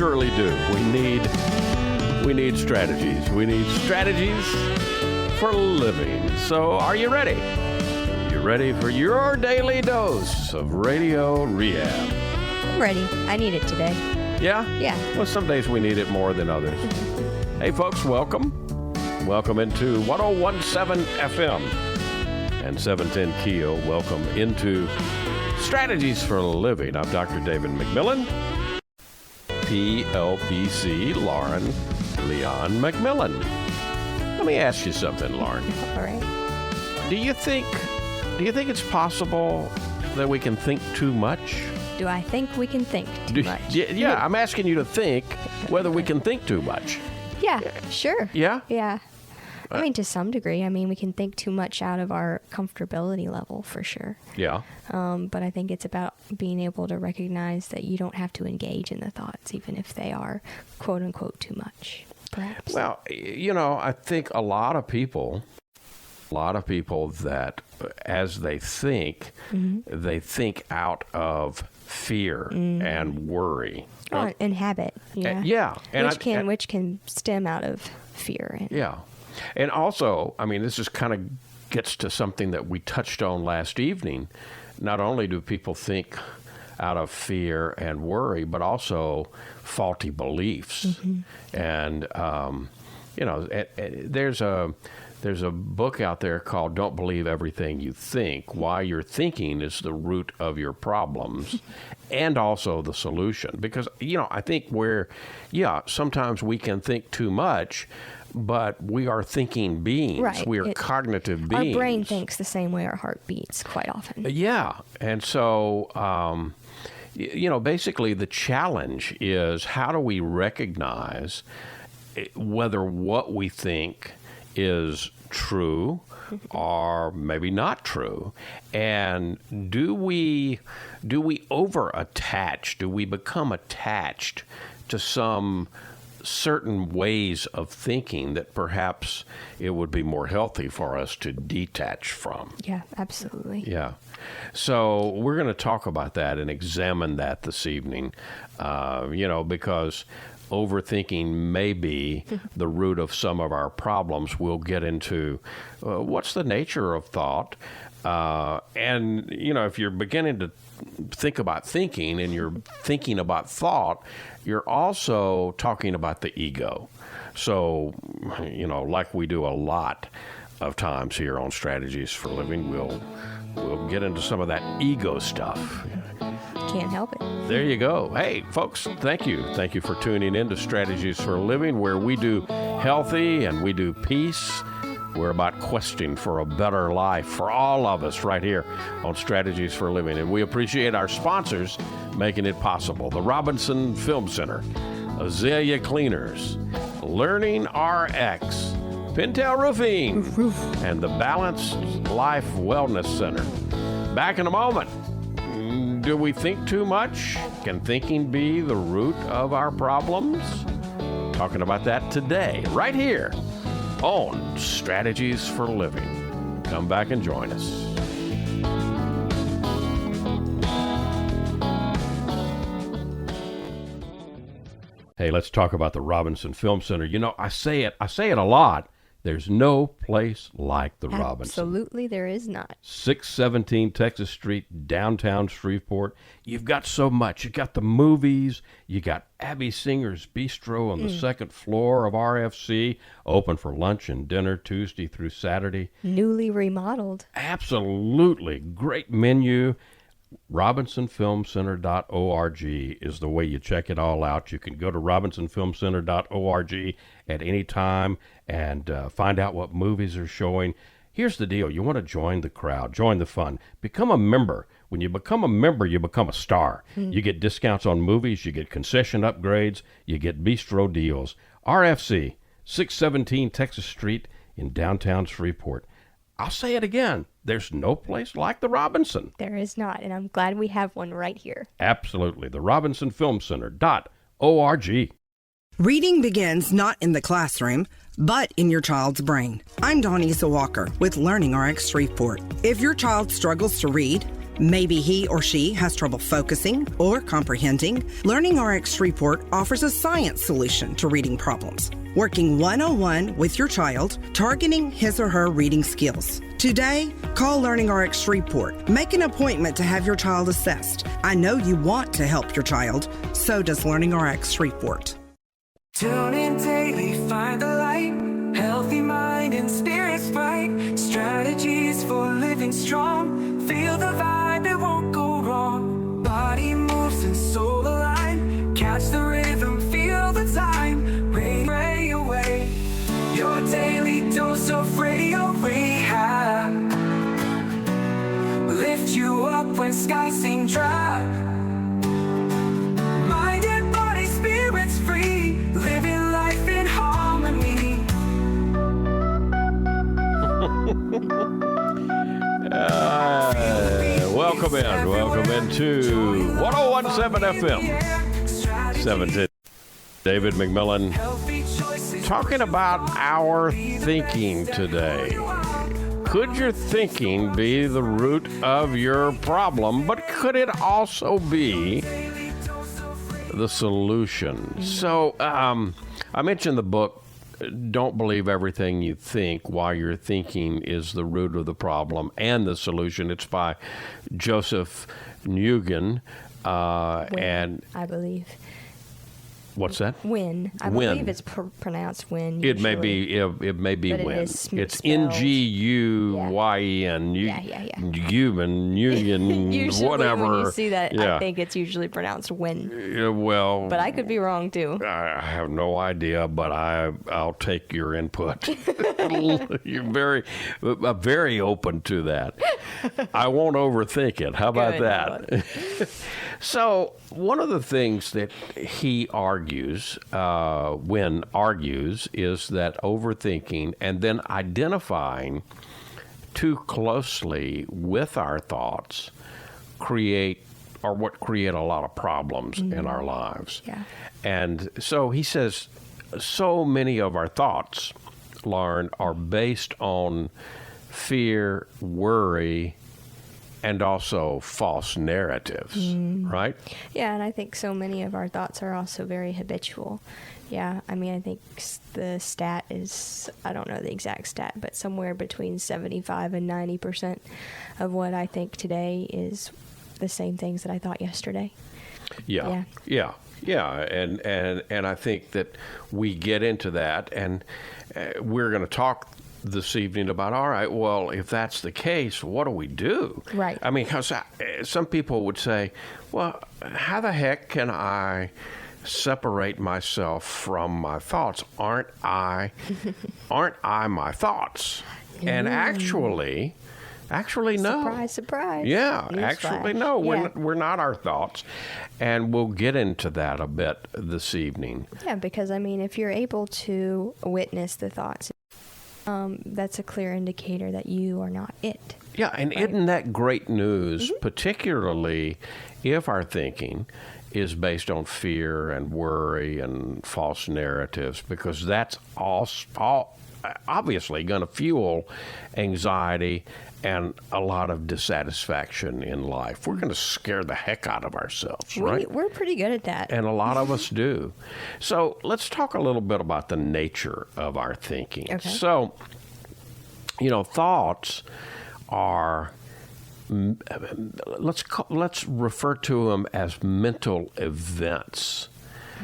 surely do. We need strategies. We need strategies for living. So are you ready? You ready for your daily dose of Radio Rehab? I'm ready. I need it today. Yeah? Yeah. Well, some days we need it more than others. Hey, folks, welcome. Welcome into 1017 FM and 710 Keel. Welcome into Strategies for Living. I'm Dr. David McMillan, PLBC Lauren Leon McMillan. Let me ask you something, Lauren. All right. Do you think it's possible that we can think too much? Do I think we can think too much? Yeah, I'm asking you to think whether we can think too much. Yeah, sure. Yeah? Yeah. I mean, to some degree. I mean, we can think too much out of our comfortability level, for sure. Yeah. But I think it's about being able to recognize that you don't have to engage in the thoughts, even if they are, quote unquote, too much, perhaps. Well, I think a lot of people that as they think, they think out of fear and worry. Oh, and habit. Yeah. Yeah. And which can stem out of fear. Yeah. And also, I mean, this is kind of gets to something that we touched on last evening. Not only do people think out of fear and worry, but also faulty beliefs. And, there's a book out there called Don't Believe Everything You Think, Why Your Thinking is the Root of Your Problems and also the solution. Because, I think sometimes we can think too much, but we are thinking beings. Right. We are cognitive beings. Our brain thinks the same way our heart beats quite often. Yeah. And so, basically the challenge is how do we recognize whether what we think is true or maybe not true, and do we over attach? Do we become attached to some certain ways of thinking that perhaps it would be more healthy for us to detach from? Yeah, absolutely. Yeah. So we're going to talk about that and examine that this evening, because overthinking may be the root of some of our problems. We'll get into what's the nature of thought. And, if you're beginning to think about thinking and you're thinking about thought, you're also talking about the ego. So, like we do a lot of times here on Strategies for Living, we'll get into some of that ego stuff. Can't help it. There you go. Hey, folks, thank you. Thank you for tuning in to Strategies for a Living, where we do healthy and we do peace. We're about questing for a better life for all of us right here on Strategies for a Living. And we appreciate our sponsors making it possible. The Robinson Film Center, Azalea Cleaners, Learning RX, Pintail Roofing, and the Balanced Life Wellness Center. Back in a moment. Do we think too much? Can thinking be the root of our problems? Talking about that today, right here on Strategies for Living. Come back and join us. Hey, let's talk about the Robinson Film Center. I say it a lot. There's no place like the Robinson. Absolutely, there is not. 617 Texas Street, downtown Shreveport. You've got so much. You got the movies. You got Abby Singer's Bistro on the second floor of RFC, open for lunch and dinner Tuesday through Saturday. Newly remodeled. Absolutely. Great menu. RobinsonFilmCenter.org is the way you check it all out. You can go to RobinsonFilmCenter.org at any time and find out what movies are showing. Here's the deal. You want to join the crowd, join the fun, become a member. When you become a member, you become a star. You get discounts on movies, you get concession upgrades, you get bistro deals. RFC, 617 Texas Street in downtown Shreveport. I'll say it again. There's no place like the Robinson. There is not, and I'm glad we have one right here. Absolutely. The RobinsonFilmCenter.org. Reading begins not in the classroom, but in your child's brain. I'm Dawnisa Walker with Learning RX Shreveport. If your child struggles to read, Maybe he or she has trouble focusing or comprehending. Learning RX Shreveport offers a science solution to reading problems, working one-on-one with your child, targeting his or her reading skills. Today, call Learning RX Shreveport. Make an appointment to have your child assessed. I know you want to help your child. So does Learning RX Shreveport. Tune in daily, find the light, healthy mind and spirits bright, strategies for living strong, feel the vibe, it won't go wrong, body moves and soul align, catch the rhythm, feel the time, ray away, your daily dose of radio rehab, lift you up when skies seem dry, mind and body, spirits free, living life in harmony. Welcome into 1017 FM. 710. David McMillan talking about our thinking today. Could your thinking be the root of your problem, but could it also be the solution? So I mentioned the book, Don't Believe Everything You Think, Why Your Thinking is the Root of the Problem and the Solution. It's by Joseph Nguyen. And I believe. what's that? Win. I Win. believe it's pronounced Win. It may usually. be. It may be But it Win. is It's spelled- Nguyen. Yeah. Human, Union, Usually whatever. when you see that, Yeah. I think it's usually pronounced Win. Yeah, well, But I could be wrong too. I have no idea, but I'll take your input. You're very open to that. I won't overthink it. How about Good, that? So one of the things that he argues, Wynn argues, is that overthinking and then identifying too closely with our thoughts create a lot of problems in our lives. Yeah. And so he says, so many of our thoughts, Lauren, are based on fear, worry, and also false narratives, right? Yeah, and I think so many of our thoughts are also very habitual. Yeah, I mean, I think the stat is, I don't know the exact stat, but somewhere between 75 and 90% of what I think today is the same things that I thought yesterday. Yeah. And I think that we get into that, and we're going to talk this evening about, all right, well, if that's the case, what do we do? Right. I mean, because some people would say, well, how the heck can I separate myself from my thoughts? Aren't I my thoughts? And actually, no. Surprise, surprise. Yeah, Newsflash. actually, no, Yeah. we're not our thoughts. And we'll get into that a bit this evening. Yeah, because I mean, if you're able to witness the thoughts, that's a clear indicator that you are not it. Yeah, and isn't that great news, particularly if our thinking is based on fear and worry and false narratives, because that's all obviously going to fuel anxiety and a lot of dissatisfaction in life. We're going to scare the heck out of ourselves, right? We're pretty good at that. And a lot of us do. So let's talk a little bit about the nature of our thinking. Okay. So, thoughts are, let's refer to them as mental events.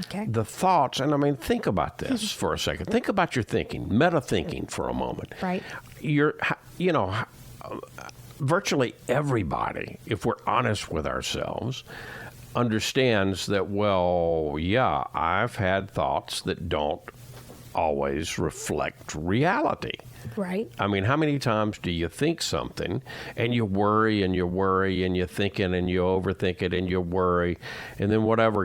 Okay. The thoughts, and I mean, think about this for a second. Think about your thinking, meta thinking for a moment. Right. Virtually everybody, if we're honest with ourselves, understands that, well, yeah, I've had thoughts that don't always reflect reality. Right. I mean, how many times do you think something and you worry and you worry and you think it and you overthink it and you worry, and then whatever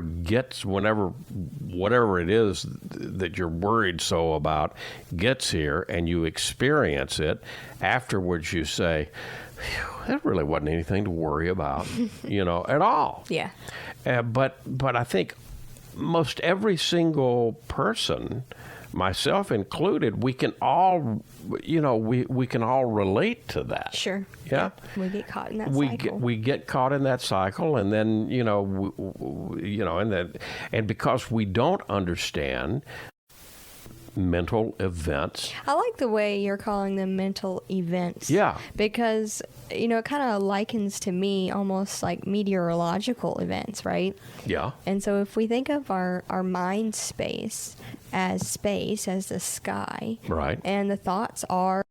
it is that you're worried so about gets here and you experience it, afterwards you say, that really wasn't anything to worry about, at all. Yeah. But I think most every single person, myself included, we can all, we can all relate to that. Sure. Yeah. We get caught in that We cycle. we get caught in that cycle, and then and because we don't understand mental events. I like the way you're calling them mental events. Yeah. Because, it kind of likens to me almost like meteorological events, right? Yeah. And so if we think of our mind space, as the sky. Right. And the thoughts are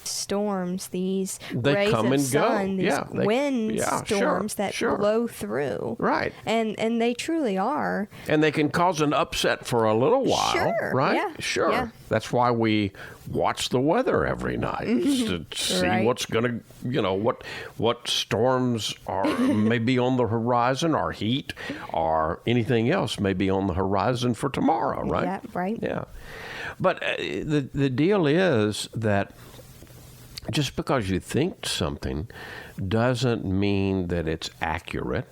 storms, these They rays come of and go. sun, these Yeah, wind storms that sure. blow through. Right. And they truly are. And they can cause an upset for a little while, Sure, right? yeah, Sure. yeah. That's why we watch the weather every night to see Right. what's going to, what storms are maybe on the horizon, or heat, or anything else may be on the horizon for tomorrow, right? Yeah, right. Yeah. But the deal is that just because you think something doesn't mean that it's accurate,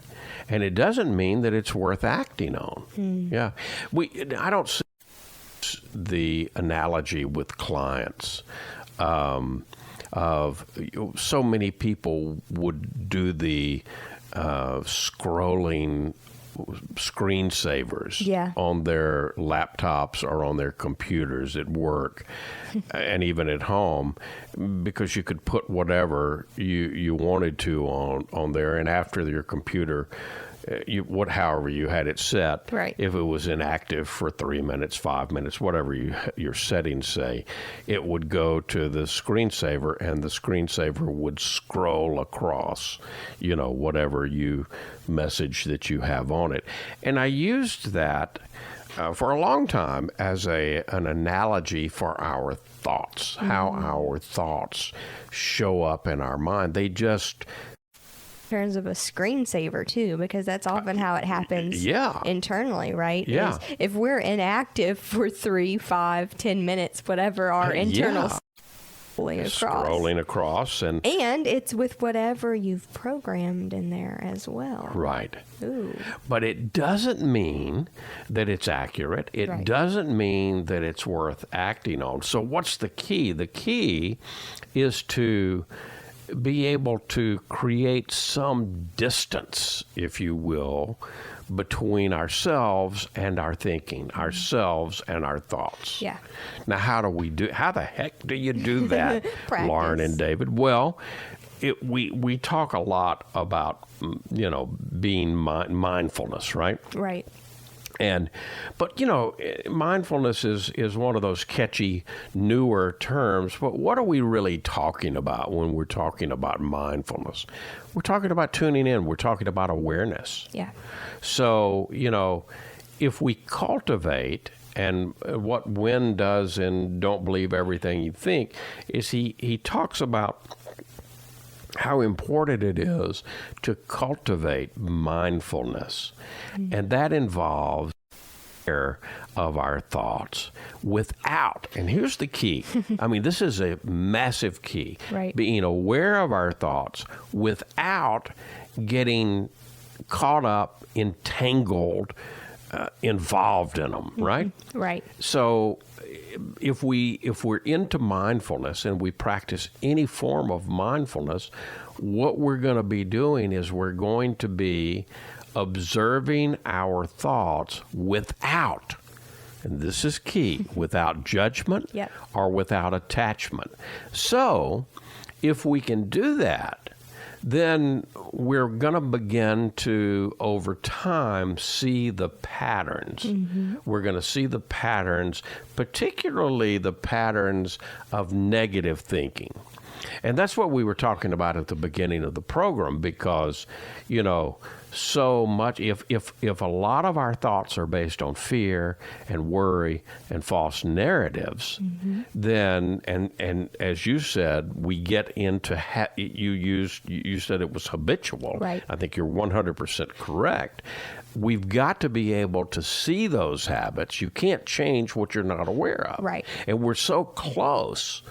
and it doesn't mean that it's worth acting on. Yeah. I don't see the analogy with clients of so many people would do the scrolling screensavers Yeah. on their laptops or on their computers at work and even at home, because you could put whatever you wanted to on there, and after your computer, however you had it set, Right. if it was inactive for 3 minutes, 5 minutes, whatever your settings say, it would go to the screensaver, and the screensaver would scroll across, whatever message that you have on it. And I used that for a long time as an analogy for our thoughts, how our thoughts show up in our mind. They just Terms of a screensaver too, because that's often how it happens yeah. internally, right? Yeah. Is if we're inactive for 3, 5, 10 minutes, whatever our internal yeah. scrolling across and it's with whatever you've programmed in there as well. right. Ooh. But it doesn't mean that it's accurate. It Right. doesn't mean that it's worth acting on. So what's the key? The key is to be able to create some distance, if you will, between ourselves and our thinking, ourselves and our thoughts. Yeah. Now, how the heck do you do that, Practice. Lauren and David? Well, we talk a lot about, being mindfulness, right? Right. But mindfulness is one of those catchy, newer terms. But what are we really talking about when we're talking about mindfulness? We're talking about tuning in. We're talking about awareness. Yeah. So, if we cultivate, and what Wynn does in Don't Believe Everything You Think, is he talks about how important it is to cultivate mindfulness. And that involves care of our thoughts without, and here's the key. I mean, this is a massive key. Right. Being aware of our thoughts without getting caught up, entangled, involved in them, right? Right. So if we're into mindfulness and we practice any form of mindfulness, what we're going to be doing is we're going to be observing our thoughts without, and this is key, without judgment Yep. or without attachment. So if we can do that, then we're going to begin to, over time, see the patterns. We're going to see the patterns, particularly the patterns of negative thinking. And that's what we were talking about at the beginning of the program, because, so much, if a lot of our thoughts are based on fear and worry and false narratives, then, and as you said, we get into, you said it was habitual. Right. I think you're 100% correct. We've got to be able to see those habits. You can't change what you're not aware of. Right. And we're so close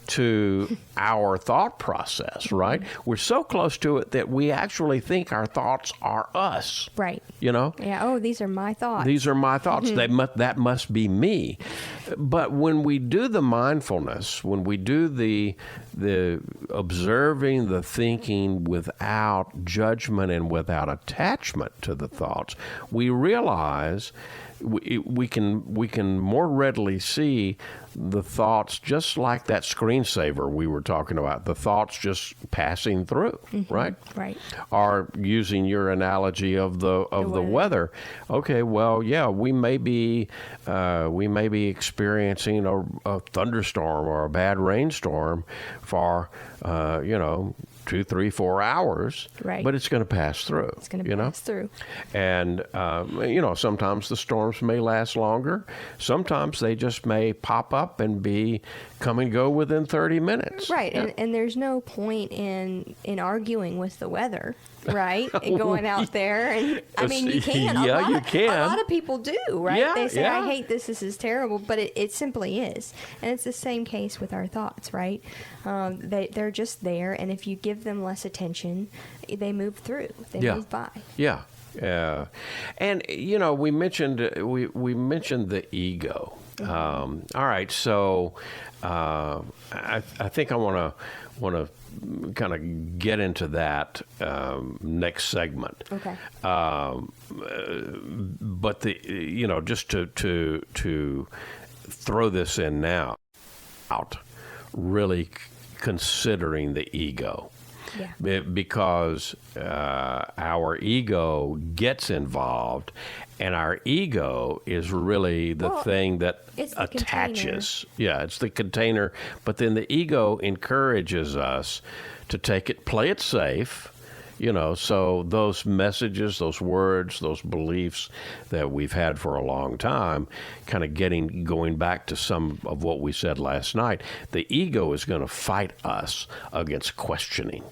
to our thought process, right? We're so close to it that we actually think our thoughts are are us. Right. You know? Yeah. Oh, these are my thoughts. These are my thoughts. That must be me. But when we do the mindfulness, when we do the observing, the thinking without judgment and without attachment to the thoughts, we realize we can more readily see the thoughts, just like that screensaver we were talking about, the thoughts just passing through, right? Right. Or using your analogy of the weather. Okay, well, yeah, we may be experiencing a thunderstorm or a bad rainstorm for 2, 3, 4 hours, right? But it's going to pass through. It's going to pass through. And sometimes the storms may last longer. Sometimes they just may pop up and come and go within 30 minutes. Right. Yeah. And there's no point in arguing with the weather, right? And going out there, and I mean, you can. Yeah, you can. A lot of people do, right? Yeah, they say, yeah. I hate this is terrible, but it simply is. And it's the same case with our thoughts, right? They're just there, and if you give them less attention, they move through. They move by. Yeah. Yeah. And we mentioned the ego. All right, so I think I want to kind of get into that next segment. Okay. But just to throw this in now, really considering the ego. Yeah. Because our ego gets involved, and our ego is really the thing that attaches. Container. Yeah, it's the container. But then the ego encourages us to play it safe. So those messages, those words, those beliefs that we've had for a long time, kind of going back to some of what we said last night, the ego is going to fight us against questioning,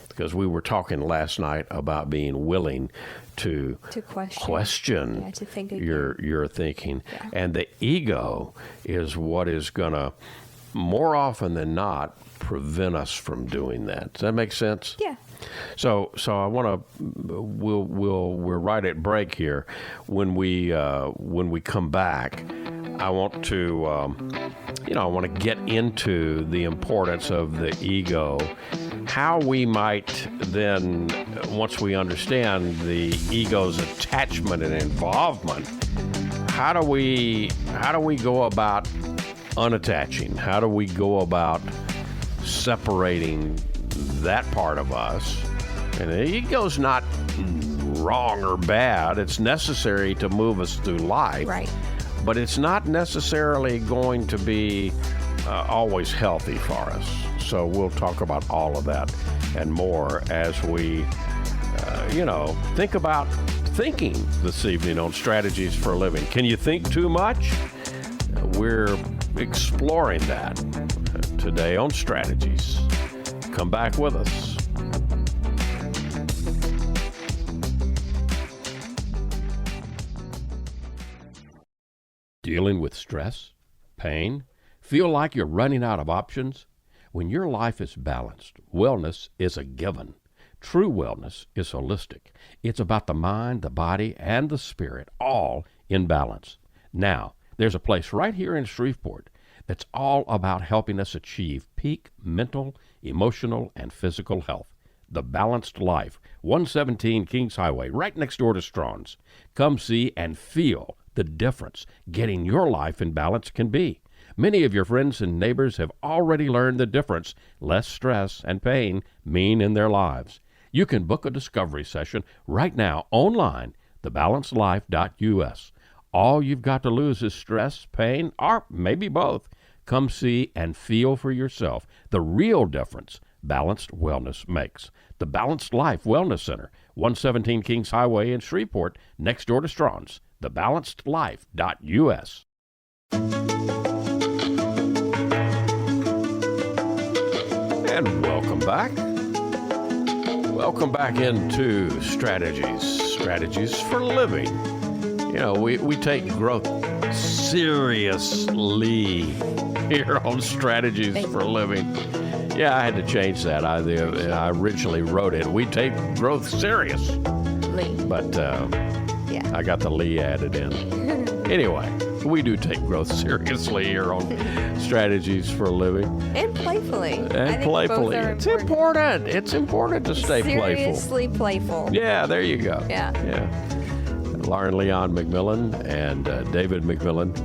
because we were talking last night about being willing to question to think your thinking. Yeah. And the ego is what is going to, more often than not, prevent us from doing that. Does that make sense? Yeah. So I want to. We're right at break here. When we come back, I want to I want to get into the importance of the ego, how we might then, once we understand the ego's attachment and involvement, how do we go about unattaching? How do we go about separating that part of us? And the ego's not wrong or bad. It's necessary to move us through life. Right. But it's not necessarily going to be always healthy for us. So we'll talk about all of that and more as we, think about thinking this evening on Strategies for a Living. Can you think too much? We're exploring that today on Strategies. Come back with us. Dealing with stress, pain, feel like you're running out of options? When your life is balanced, wellness is a given. True wellness is holistic. It's about the mind, the body, and the spirit, all in balance. Now, there's a place right here in Shreveport that's all about helping us achieve peak mental, emotional, and physical health. The Balanced Life, 117 Kings Highway, right next door to Strawn's. Come see and feel the difference getting your life in balance can be. Many of your friends and neighbors have already learned the difference less stress and pain mean in their lives. You can book a discovery session right now online, thebalancedlife.us. All you've got to lose is stress, pain, or maybe both. Come see and feel for yourself the real difference balanced wellness makes. The Balanced Life Wellness Center, 117 Kings Highway in Shreveport, next door to Strawn's. thebalancedlife.us. And welcome back. Welcome back into Strategies for Living. We take growth seriously here on Strategies for Living. Yeah, I had to change that. I originally wrote it. We take growth seriously, but Yeah. I got the Lee added in. Anyway, we do take growth seriously here on Strategies for a Living. And playfully. I And think playfully. both are It's important. It's important to stay playful. Seriously playful. Yeah, there you go. Yeah. Lauren Leon McMillan and David McMillan.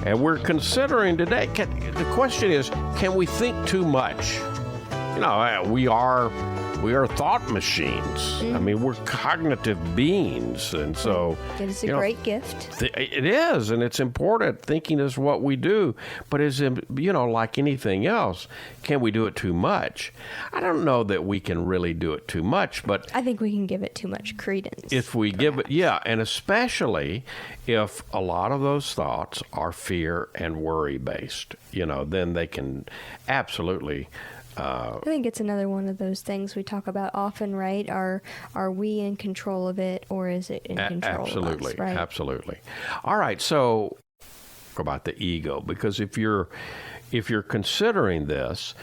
And we're considering today, the question is, can we think too much? You know, we are thought machines. I mean, we're cognitive beings. And so... It is a you know, great gift. It is, and it's important. Thinking is what we do. But like anything else, can we do it too much? I don't know that we can really do it too much, but I think we can give it too much credence. if we give it, and especially if a lot of those thoughts are fear and worry based, then they can absolutely... I think it's another one of those things we talk about often, right? Are we in control of it, or is it in control of us, right? Absolutely. All right, so about the ego, because if you're considering this,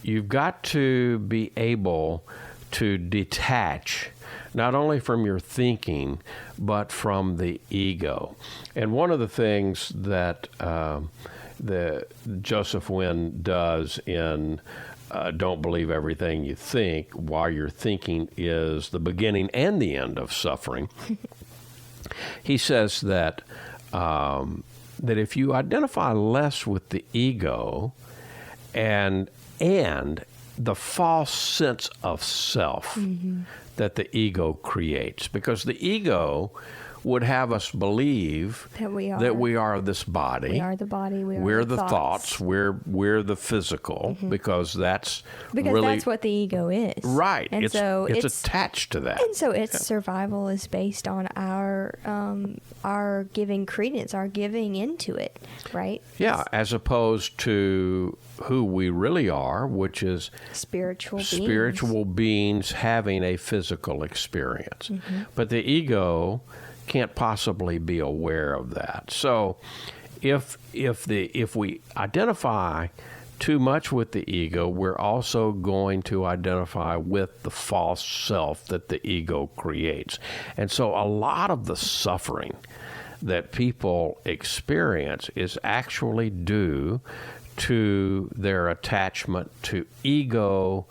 you've got to be able to detach not only from your thinking, but from the ego. And one of the things that Joseph Wynn does in Don't Believe Everything You Think, while your thinking is the beginning and the end of suffering. He says that if you identify less with the ego and the false sense of self that the ego creates, because the ego would have us believe that we are this body. We are the body. We're the thoughts. We're the physical, because that's what the ego is. Right. And it's attached to that. And so its survival is based on our giving credence, our giving into it, right? Yeah, as opposed to who we really are, which is spiritual beings having a physical experience. But the ego can't possibly be aware of that. So if we identify too much with the ego, we're also going to identify with the false self that the ego creates. And so a lot of the suffering that people experience is actually due to their attachment to ego-driven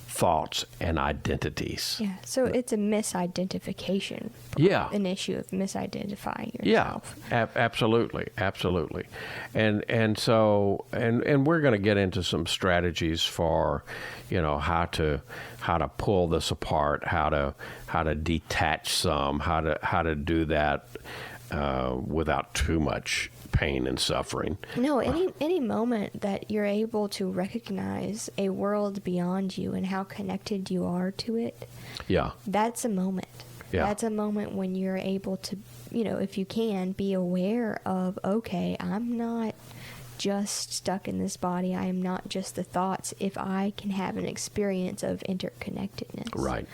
thoughts and identities. Yeah, so it's a misidentification. Yeah. An issue of misidentifying yourself. Yeah, absolutely. And so we're going to get into some strategies for, how to pull this apart, how to detach some, how to do that without too much pain and suffering. No, any moment that you're able to recognize a world beyond you and how connected you are to it, that's a moment. Yeah. That's a moment when you're able to, if you can, be aware of, okay, I'm not just stuck in this body. I am not just the thoughts. If I can have an experience of interconnectedness. Right.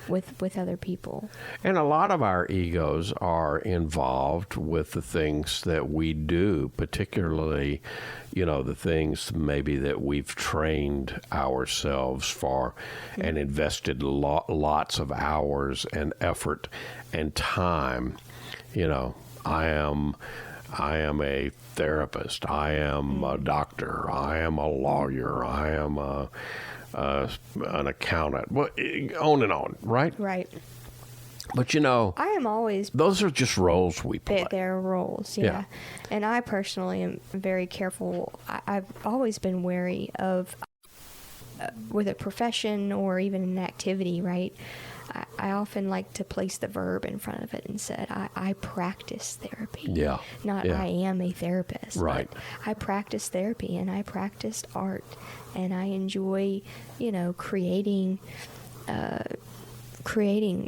With other people. And a lot of our egos are involved with the things that we do, particularly, the things maybe that we've trained ourselves for and invested lots of hours and effort and time. I am a therapist. I am a doctor. I am a lawyer. I am an accountant, on and on, right? Right. But I am always... those are just roles we play. They're roles, yeah. And I personally am very careful. I've always been wary of, with a profession or even an activity, right? I often like to place the verb in front of it and said, I practice therapy. Yeah. Not I am a therapist. Right. I practice therapy and I practiced art and I enjoy, creating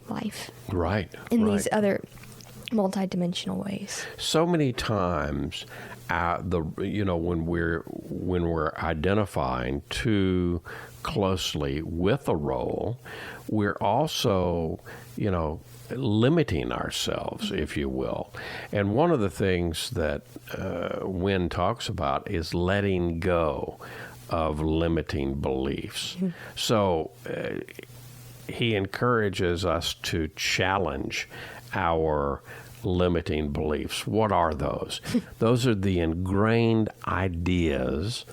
life. Right. In these other multidimensional ways. So many times, when we're identifying too closely with a role, we're also, limiting ourselves, if you will. And one of the things that Wynn talks about is letting go of limiting beliefs. So he encourages us to challenge our limiting beliefs. What are those? Those are the ingrained ideas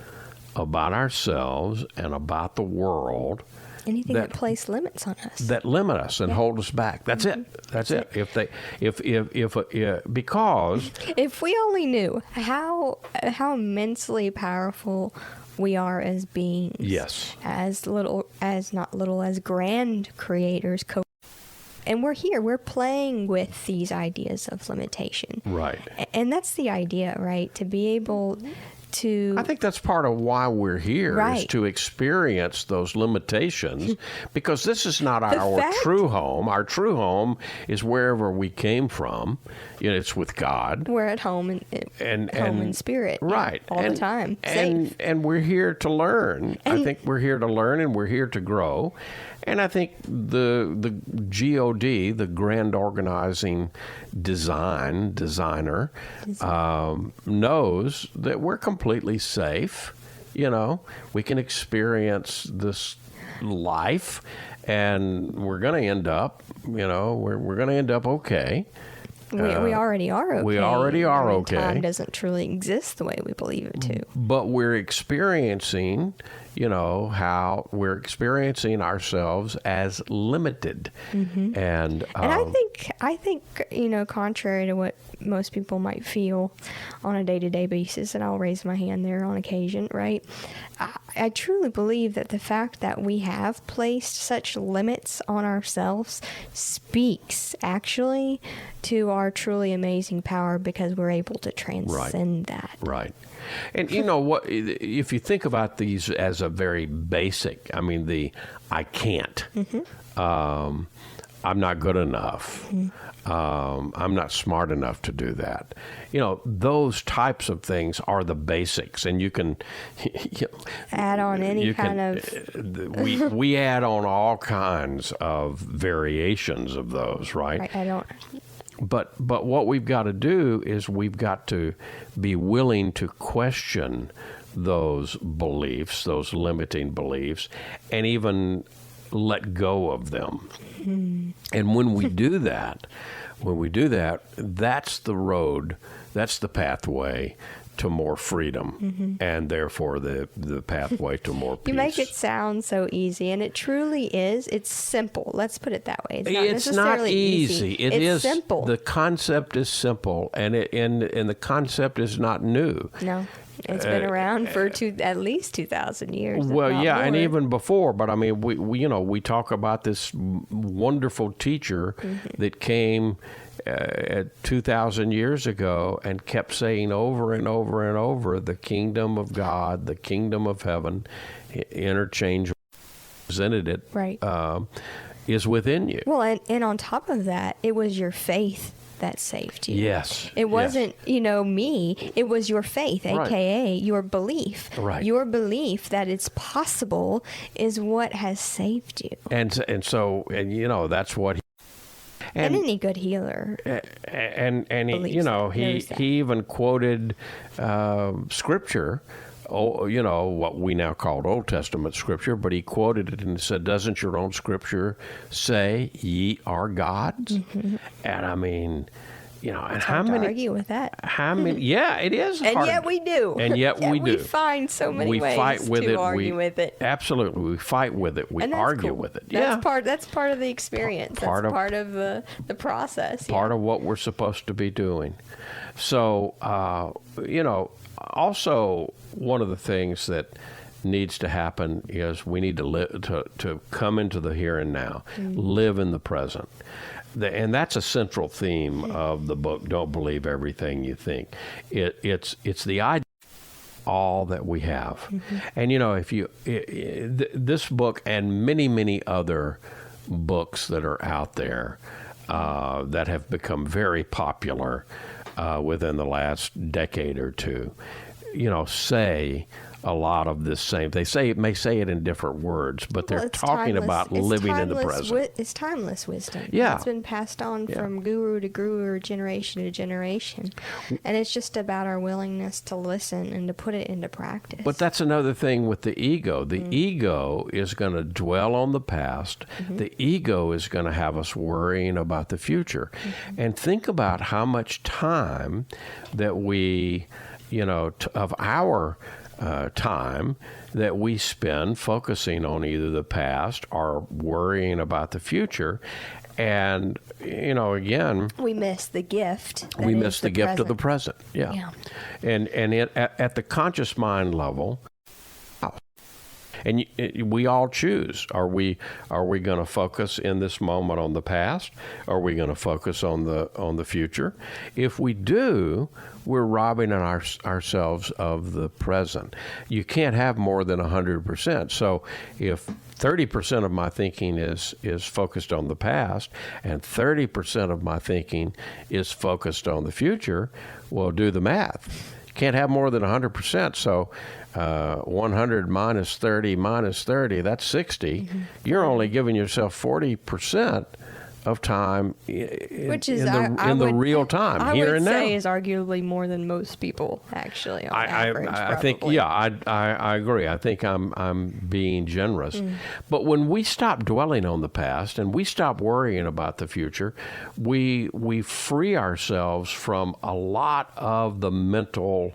about ourselves and about the world. Anything that place limits on us. That limit us and hold us back. That's it. That's it. Because if we only knew how immensely powerful we are as beings. Yes. As grand creators. And we're here. We're playing with these ideas of limitation. Right. And that's the idea, right? To be able to... I think that's part of why we're here, is to experience those limitations, because this is not our true home. Our true home is wherever we came from. It's with God. We're at home in spirit. Right. All the time. Safe. And we're here to learn. I think we're here to learn, and we're here to grow. And I think the GOD, the Grand Organizing Designer, knows that we're completely safe. We can experience this life, and we're going to end up, we're going to end up okay. We already are okay. We already are okay. Time doesn't truly exist the way we believe it to. But we're experiencing, how we're experiencing ourselves as limited. Mm-hmm. And I think, contrary to what most people might feel on a day-to-day basis, and I'll raise my hand there on occasion, right? I truly believe that the fact that we have placed such limits on ourselves speaks actually to our truly amazing power, because we're able to transcend that. Right. And you know what, if you think about these as a very basic, I can't. Mm-hmm. I'm not good enough. Mm-hmm. I'm not smart enough to do that. Those types of things are the basics, and you can add on any kind of. We add on all kinds of variations of those, right? I don't. But what we've got to do is we've got to be willing to question those beliefs, those limiting beliefs, and even let go of them. Mm-hmm. And when we do that, that's the road, that's the pathway to more freedom, mm-hmm. and therefore the pathway to more peace. You make it sound so easy, and it truly is. It's simple. Let's put it that way. It's not it's necessarily not easy. It it's is simple. The concept is simple, and the concept is not new. No. It's been around for at least 2,000 years. Well, yeah, more. And even before. But we talk about this wonderful teacher mm-hmm. that came 2,000 years ago and kept saying over and over and over, the kingdom of God, the kingdom of heaven, interchangeable, presented it, right. Is within you. Well, and on top of that, it was your faith that saved you. Yes. It wasn't, me. It was your faith, a.k.a. your belief. Right. Your belief that it's possible is what has saved you. And so that's what he... And any good healer. And he even quoted scripture, what we now call Old Testament scripture, but he quoted it and said, "Doesn't your own scripture say ye are gods?" Mm-hmm. And and it's how hard many to argue with that? How many? Yeah, it is. And hard. yet we do. And yet we do. We find so many ways fight with to it. argue with it. Absolutely, we fight with it. We argue with it. That's part of the experience. Part of the process. Part of what we're supposed to be doing. So also one of the things that needs to happen is we need to come into the here and now, live in the present. And that's a central theme of the book, Don't Believe Everything You Think. It's the idea of all that we have. Mm-hmm. And this book and many, many other books that are out there that have become very popular within the last decade or two, say a lot of this same. They may say it in different words, but they're It's talking timeless. about It's living in the timeless present. It's timeless wisdom. Yeah. It's been passed on Yeah. from guru to guru, generation to generation. And it's just about our willingness to listen and to put it into practice. But that's another thing with the ego. The ego is going to dwell on the past. The ego is going to have us worrying about the future. And think about how much time that we, of our time that we spend focusing on either the past or worrying about the future. And, again, we miss the gift. we miss the gift of the present. Yeah. Yeah. And at the conscious mind level, and we all choose. Are we going to focus in this moment on the past? Are we going to focus on the future? If we do, we're robbing ourselves of the present. You can't have more than 100%. So if 30% of my thinking is focused on the past and 30% of my thinking is focused on the future, well, do the math. You can't have more than 100%. So 100 minus 30, that's 60. You're only giving yourself 40% of time Which is in the real time, here and now. I would say is arguably more than most people, actually, on average, I think, probably. I agree. I think I'm being generous. But when we stop dwelling on the past and we stop worrying about the future, we free ourselves from a lot of the mental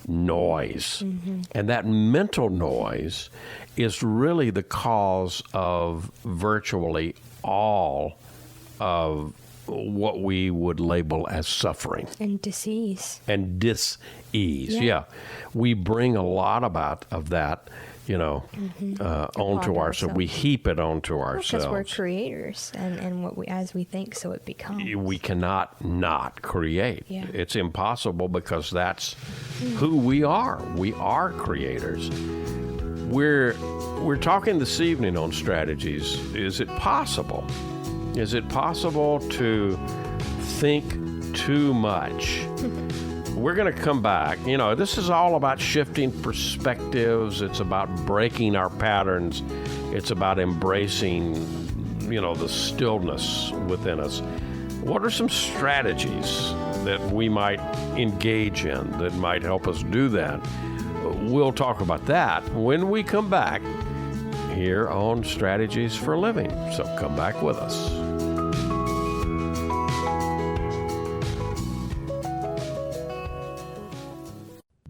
noise. And that mental noise is really the cause of virtually all of what we would label as suffering And disease. and dis-ease. Yeah. We bring a lot of that, onto ourselves. We heap it onto Because ourselves. we're creators, and as we think, so it becomes. We cannot not create. Yeah. It's impossible because that's who we are. We are creators. We're talking this evening on strategies. Is it possible? Is it possible to think too much? We're going to come back. This is all about shifting perspectives. It's about breaking our patterns. It's about embracing, the stillness within us. What are some strategies that we might engage in that might help us do that? We'll talk about that when we come back here on Strategies for Living. So come back with us.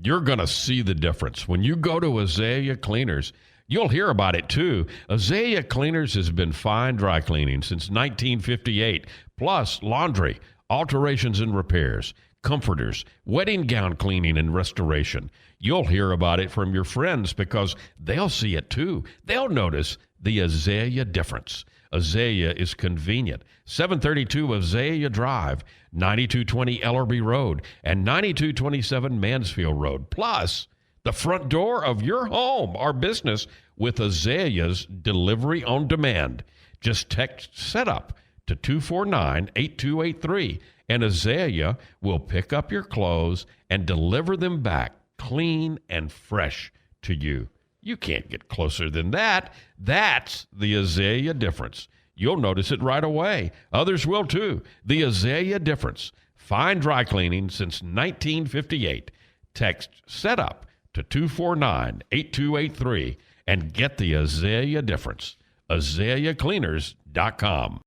You're going to see the difference. When you go to Azalea Cleaners, you'll hear about it too. Azalea Cleaners has been fine dry cleaning since 1958, plus laundry, alterations and repairs, comforters, wedding gown cleaning and restoration. You'll hear about it from your friends because they'll see it too. They'll notice the Azalea difference. Azalea is convenient. 732 Azalea Drive, 9220 Ellerby Road, and 9227 Mansfield Road. Plus, the front door of your home or business with Azalea's delivery on demand. Just text SETUP to 249-8283, and Azalea will pick up your clothes and deliver them back clean and fresh to you. You can't get closer than that. That's the Azalea difference. You'll notice it right away. Others will too. The Azalea difference. Fine dry cleaning since 1958. Text SETUP to 249-8283 and get the Azalea difference. AzaleaCleaners.com.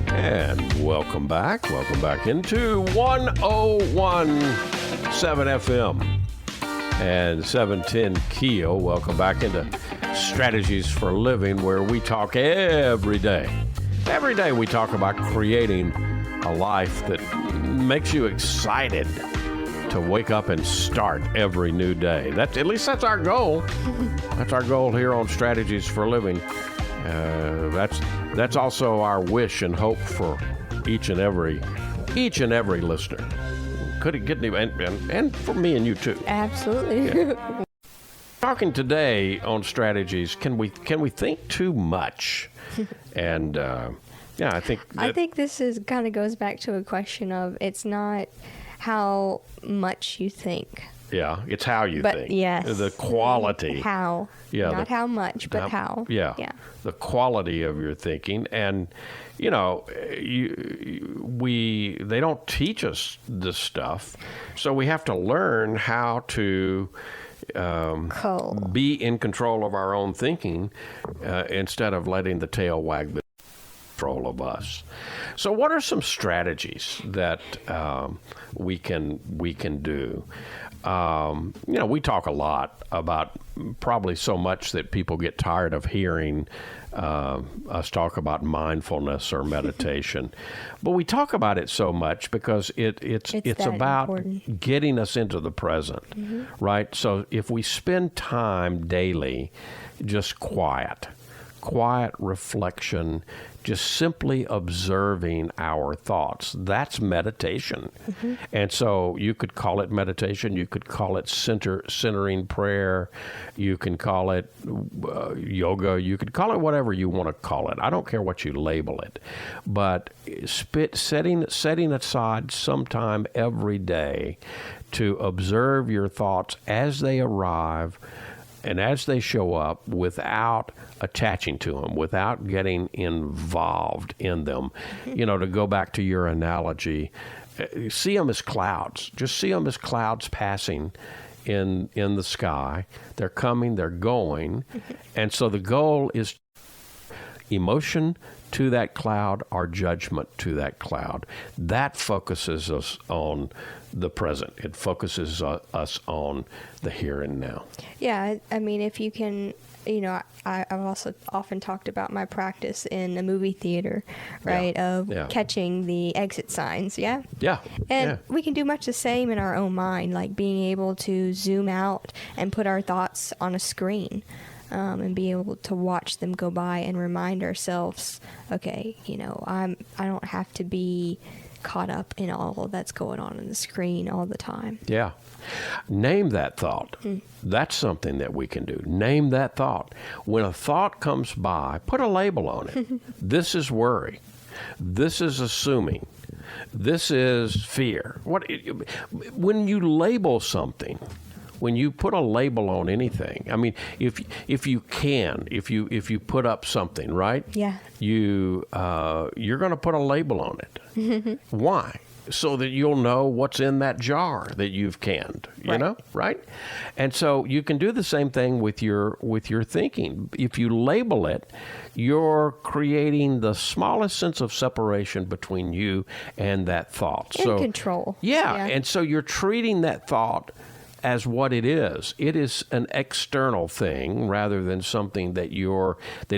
And welcome back. Welcome back into 101.7 FM and 710 Keel. Welcome back into Strategies for Living, where we talk every day. Every day we talk about creating a life that makes you excited to wake up and start every new day. That's our goal. That's our goal here on Strategies for Living. That's also our wish and hope for each and every listener. Could it get any, and for me and you too. Absolutely. Yeah. Talking today on strategies, can we think too much? And Yeah, I think this is kind of goes back to a question of it's not how much you think. Yeah, it's how you But think. yes. The quality. How. Yeah, Not how much, but how. Yeah. Yeah. The quality of your thinking. And, you know, they don't teach us this stuff. So we have to learn how to be in control of our own thinking instead of letting the tail wag the control of us. So what are some strategies that we can do? You know, we talk a lot about probably so much that people get tired of hearing us talk about mindfulness or meditation. But we talk about it so much because it's about important. Getting us into the present, right? So if we spend time daily just quiet reflection, just simply observing our thoughts. That's meditation. And so you could call it meditation. You could call it centering prayer. You can call it yoga. You could call it whatever you want to call it. I don't care what you label it. But setting aside some time every day to observe your thoughts as they arrive and as they show up without attaching to them, without getting involved in them. You know, to go back to your analogy, see them as clouds. Just see them as clouds passing in the sky. They're coming, they're going. And so the goal is emotion to that cloud or judgment to that cloud. That focuses us on the present. It focuses us on the here and now. Yeah, I mean, if you can, you know, I've also often talked about my practice in a movie theater, right, of catching the exit signs, yeah? Yeah. And we can do much the same in our own mind, like being able to zoom out and put our thoughts on a screen. And be able to watch them go by and remind ourselves, okay, you know, I don't have to be caught up in all that's going on the screen all the time. Yeah. Name that thought. That's something that we can do. Name that thought. When a thought comes by, put a label on it. This is worry. This is assuming. This is fear. When you label something, when you put a label on anything, I mean, if you put up something, right? Yeah. You're going to put a label on it. Why? So that you'll know what's in that jar that you've canned. You know, right? And so you can do the same thing with your thinking. If you label it, you're creating the smallest sense of separation between you and that thought. In control. Yeah, and so you're treating that thought as what it is. It is an external thing rather than something that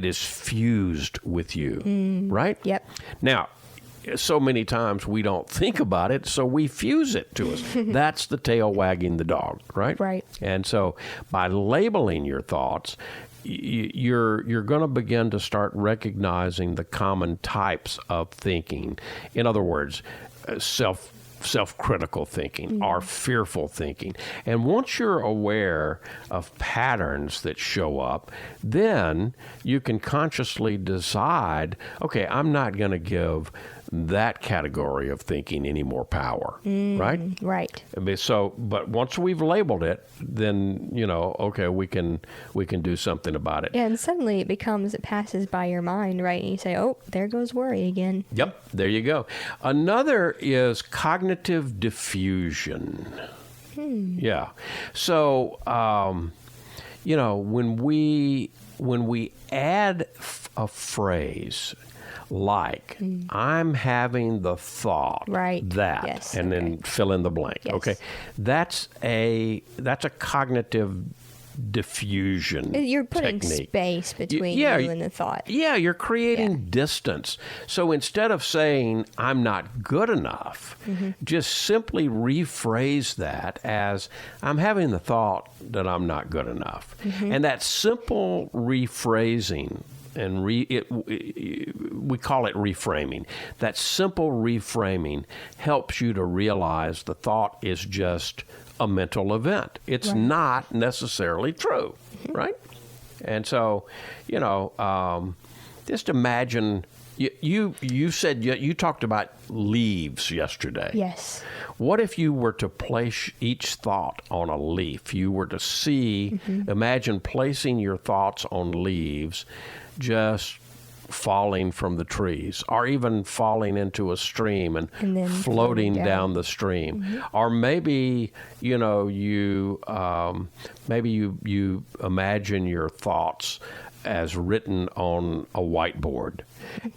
is fused with you, right? Yep. Now, so many times we don't think about it, so we fuse it to us. That's the tail wagging the dog, right? Right. And so by labeling your thoughts, you're going to begin to start recognizing the common types of thinking. In other words, self-critical thinking or fearful thinking. And once you're aware of patterns that show up, then you can consciously decide, okay, I'm not going to give that category of thinking any more power, right? Right. So, but once we've labeled it, then, you know, okay, we can do something about it. Yeah, and suddenly it passes by your mind, right? And you say, oh, there goes worry again. Yep, there you go. Another is cognitive diffusion. Yeah. So, you know, when we add a phrase like, I'm having the thought that, yes, and then fill in the blank. Yes. Okay, that's a cognitive diffusion. You're putting technique. Space between you and the thought. Yeah, you're creating distance. So instead of saying, I'm not good enough, just simply rephrase that as, I'm having the thought that I'm not good enough. And that simple rephrasing, and we call it reframing. That simple reframing helps you to realize the thought is just a mental event. It's not necessarily true, right? And so, you know, just imagine You said you talked about leaves yesterday. Yes. What if you were to place each thought on a leaf? You were to see, imagine placing your thoughts on leaves, just falling from the trees, or even falling into a stream and then floating floating down the stream. Or maybe, you imagine your thoughts as written on a whiteboard.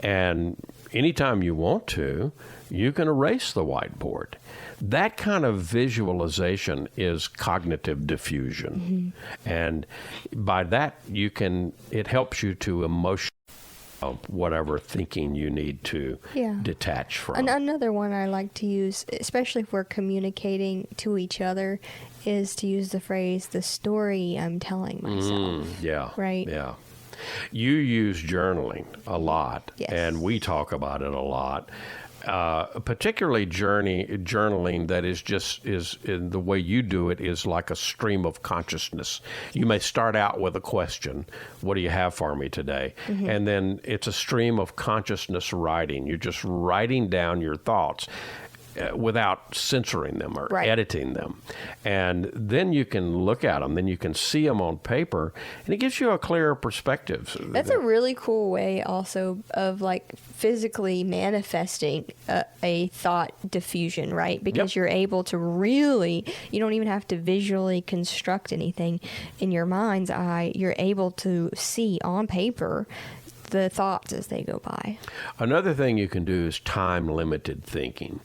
And anytime you want to, you can erase the whiteboard. That kind of visualization is cognitive diffusion. And by that, it helps you to emotionally whatever thinking you need to detach from. And another one I like to use, especially if we're communicating to each other, is to use the phrase, the story I'm telling myself. Right? Yeah. You use journaling a lot, Yes. and we talk about it a lot. Particularly journaling that is in the way you do it is like a stream of consciousness. You may start out with a question, what do you have for me today? And then it's a stream of consciousness writing. You're just writing down your thoughts without censoring them or editing them. And then you can look at them, then you can see them on paper, and it gives you a clearer perspective. That's a really cool way also of like physically manifesting a thought diffusion, right? Because you're able to really, you don't even have to visually construct anything in your mind's eye. You're able to see on paper the thoughts as they go by. Another thing you can do is time-limited thinking.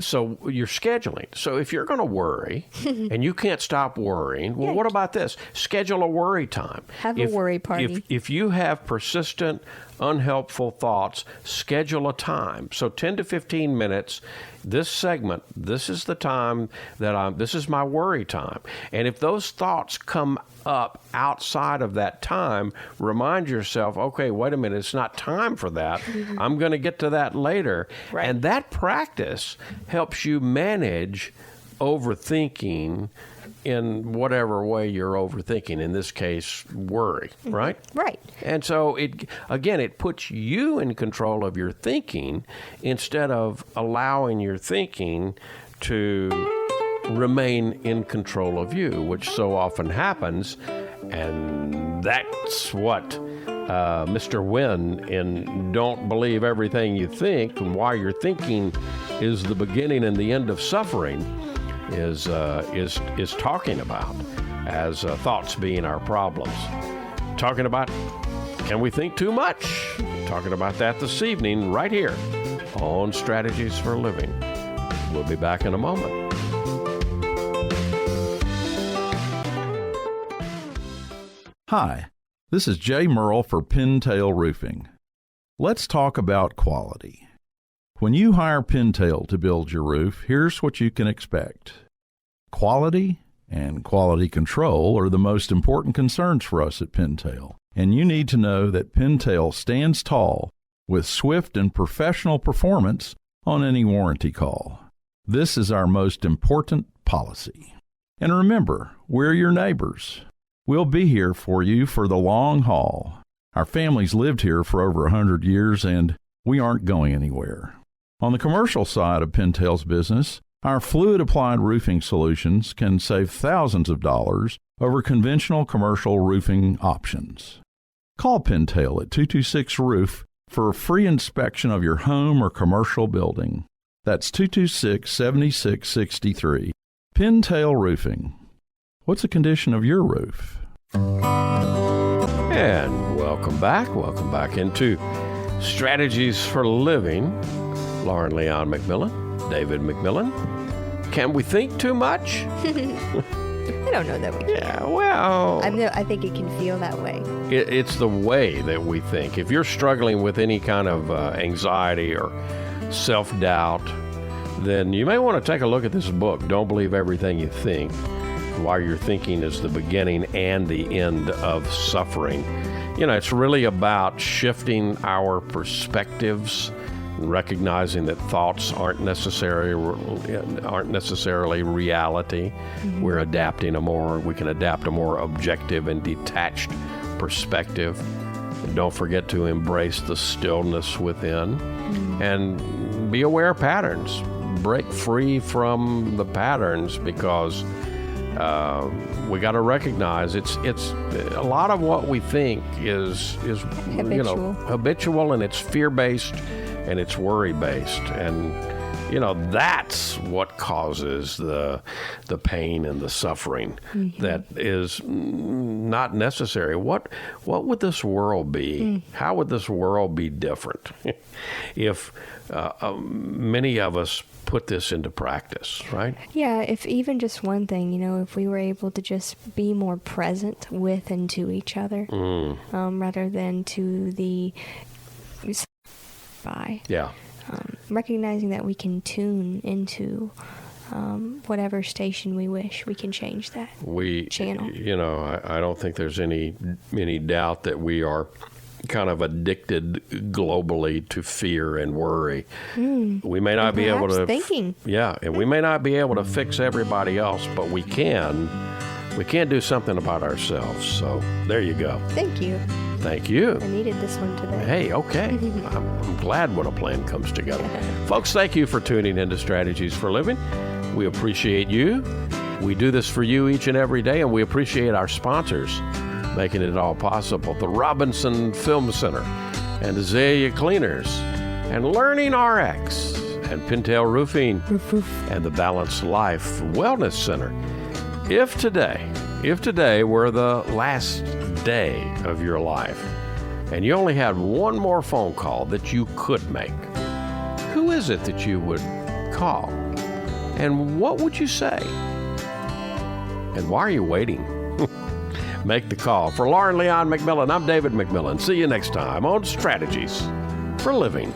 So you're scheduling. So if you're going to worry and you can't stop worrying, well, what about this? Schedule a worry time. Have a worry party. If you have persistent, unhelpful thoughts, schedule a time. So 10 to 15 minutes, this segment, this is the time this is my worry time. And if those thoughts come up outside of that time, remind yourself, okay, wait a minute, it's not time for that. I'm going to get to that later. Right. And that practice helps you manage overthinking in whatever way you're overthinking, in this case, worry, right? Right. And so, it puts you in control of your thinking instead of allowing your thinking to remain in control of you, which so often happens. And that's what Mr. Wynn in Don't Believe Everything You Think, and Why Your Thinking is the Beginning and the End of Suffering, is talking about as thoughts being our problems. Talking about, can we think too much? Talking about that this evening right here on Strategies for Living. We'll be back in a moment. Hi, this is Jay Merle for Pintail Roofing. Let's talk about quality. When you hire Pintail to build your roof, here's what you can expect. Quality and quality control are the most important concerns for us at Pintail, and you need to know that Pintail stands tall with swift and professional performance on any warranty call. This is our most important policy. And remember, we're your neighbors. We'll be here for you for the long haul. Our family's lived here for over 100 years, and we aren't going anywhere. On the commercial side of Pintail's business, our fluid-applied roofing solutions can save thousands of dollars over conventional commercial roofing options. Call Pintail at 226-ROOF for a free inspection of your home or commercial building. That's 226-7663. Pintail Roofing. What's the condition of your roof? And welcome back. Welcome back into Strategies for Living. Lauren Leon McMillan, David McMillan. Can we think too much? I don't know that we can. Yeah, well, I think it can feel that way. It's the way that we think. If you're struggling with any kind of anxiety or self-doubt, then you may want to take a look at this book, Don't Believe Everything You Think, Why Your Thinking is the Beginning and the End of Suffering. You know, it's really about shifting our perspectives, recognizing that thoughts aren't necessarily reality. We're adapting we can adapt a more objective and detached perspective. Don't forget to embrace the stillness within and be aware of patterns. Break free from the patterns, because we got to recognize it's a lot of what we think is habitual, and it's fear-based and it's worry-based, and that's what causes the pain and the suffering that is not necessary. What would this world be? How would this world be different if many of us put this into practice, right? Yeah, if even just one thing, if we were able to just be more present with and to each other, rather than to the by. Yeah. Recognizing that we can tune into whatever station we wish, we can change that channel. I don't think there's any doubt that we are kind of addicted globally to fear and worry. We may not be able to thinking. Yeah, and we may not be able to fix everybody else, but we can do something about ourselves. So there you go. Thank you. Thank you. I needed this one today. Hey, okay. I'm glad when a plan comes together. Folks, thank you for tuning into Strategies for Living. We appreciate you. We do this for you each and every day, and we appreciate our sponsors making it all possible. The Robinson Film Center and Azalea Cleaners and Learning RX and Pintail Roofing and the Balanced Life Wellness Center. If today were the last day of your life and you only had one more phone call that you could make, who is it that you would call? And what would you say? And why are you waiting? Make the call. For Lauren Leon McMillan, I'm David McMillan. See you next time on Strategies for Living.